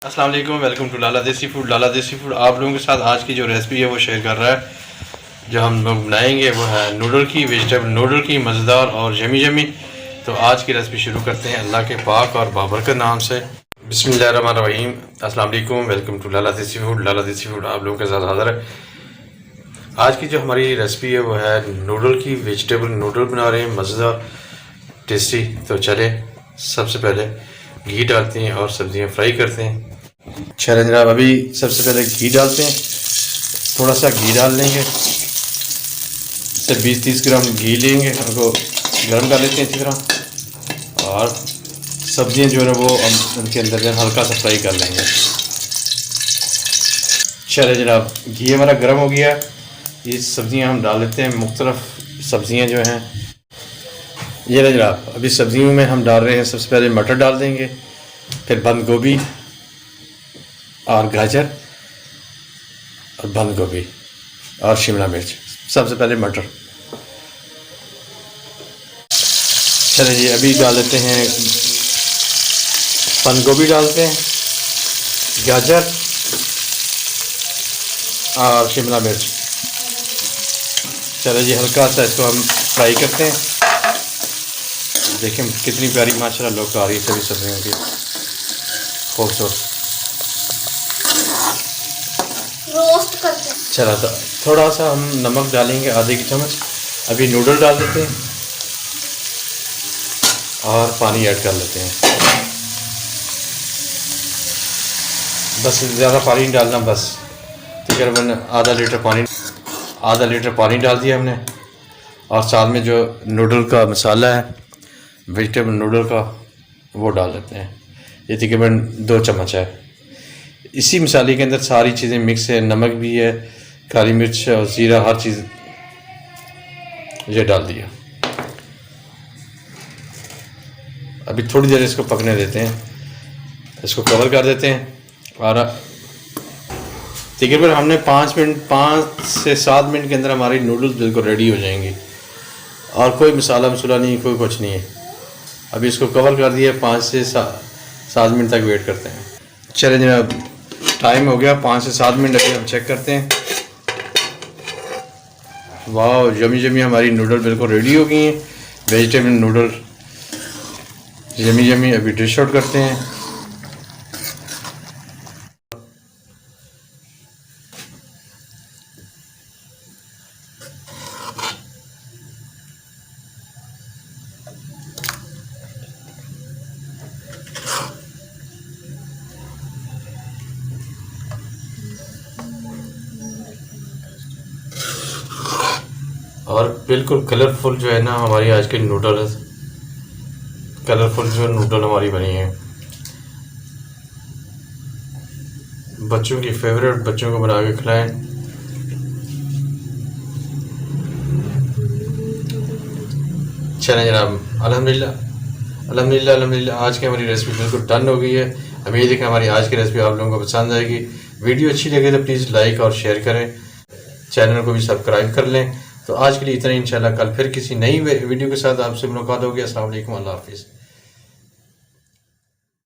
अस्सलाम वालेकुम, welcome to लाला देसी फूड। लाला देसी फूड आप लोगों के साथ आज की जो रेसिपी है वो शेयर कर रहा है। जो हम लोग बनाएंगे वो है नूडल की, वेजिटेबल नूडल की, मज़ेदार और यमी यमी। तो आज की रेसिपी शुरू करते हैं अल्लाह के पाक और बाबरकत नाम से। बिस्मिल्लाहिर्रहमानिर्रहीम। अस्सलाम वालेकुम, वेलकम टू लाला देसी फूड। लाला देसी फूड आप लोगों के साथ हाज़िर है। आज की जो हमारी रेसिपी है वो है नूडल की, वेजिटेबल नूडल बना रहे हैं, मज़ेदार टेस्टी। तो चले सबसे पहले घी डालते हैं और सब्जियां फ्राई करते हैं। चलें जनाब, अभी सबसे पहले घी डालते हैं। थोड़ा सा घी डाल लेंगे, इससे 20-30 ग्राम घी लेंगे, उनको गर्म कर लेते हैं अच्छी तरह। और सब्जियां जो है वो उनके अंदर जो हल्का सा फ्राई कर लेंगे। चले जनाब, घी हमारा गर्म हो गया। ये सब्जियां हम डाल लेते हैं। मुख्तलिफ सब्जियां जो हैं ये रहे जनाब। अभी सब्जियों में हम डाल रहे हैं, सबसे पहले मटर डाल देंगे, फिर बंद गोभी और गाजर और बंद गोभी और शिमला मिर्च। सबसे पहले मटर। चलिए जी, अभी डाल देते हैं बंद गोभी, डालते हैं गाजर और शिमला मिर्च। चलिए जी, हल्का सा इसको हम फ्राई करते हैं। देखें कितनी प्यारी माशाल्लाह लुक आ रही है सभी सब्जियों की, खूबसूरत। रोस्ट करते हैं। चला था, थोड़ा सा हम नमक डालेंगे, आधे की चम्मच। अभी नूडल डाल देते हैं और पानी ऐड कर लेते हैं। बस ज़्यादा पानी नहीं डालना, बस तकरीबन आधा लीटर पानी डाल दिया हमने। और साथ में जो नूडल का मसाला है, वेजिटेबल नूडल का, वो डाल देते हैं। ये तकरीबन 2 चम्मच है। इसी मसाले के अंदर सारी चीज़ें मिक्स है, नमक भी है, काली मिर्च और ज़ीरा, हर चीज़ ये डाल दिया। अभी थोड़ी देर इसको पकने देते हैं, इसको कवर कर देते हैं। और तकरीबन हमने 5 से 7 मिनट के अंदर हमारी नूडल्स बिल्कुल रेडी हो जाएंगी। और कोई मसाला नहीं, कोई कुछ नहीं है। अभी इसको कवर कर दिया, 5 से 7 मिनट तक वेट करते हैं। चलें जनाब, टाइम हो गया 5 से 7 मिनट। अभी हम चेक करते हैं। वाह, यमी यमी हमारी नूडल बिल्कुल रेडी हो गई हैं। Vegetable noodle yummy yummy. अभी डिश आउट करते हैं। और बिल्कुल कलरफुल जो है ना हमारी आज की नूडल, कलरफुल जो नूडल हमारी बनी है। बच्चों की फेवरेट, बच्चों को बना के खिलाएं। चलें जनाब, अल्हम्दुलिल्लाह आज की हमारी रेसिपी बिल्कुल डन हो गई है। उम्मीद है कि हमारी आज की रेसिपी आप लोगों को पसंद आएगी। वीडियो अच्छी लगे तो प्लीज़ लाइक और शेयर करें, चैनल को भी सब्सक्राइब कर लें। तो आज के लिए इतना ही। इंशाल्लाह कल फिर किसी नई वीडियो के साथ आपसे मुलाकात होगी। अस्सलाम वालेकुम, अल्लाह हाफिज़।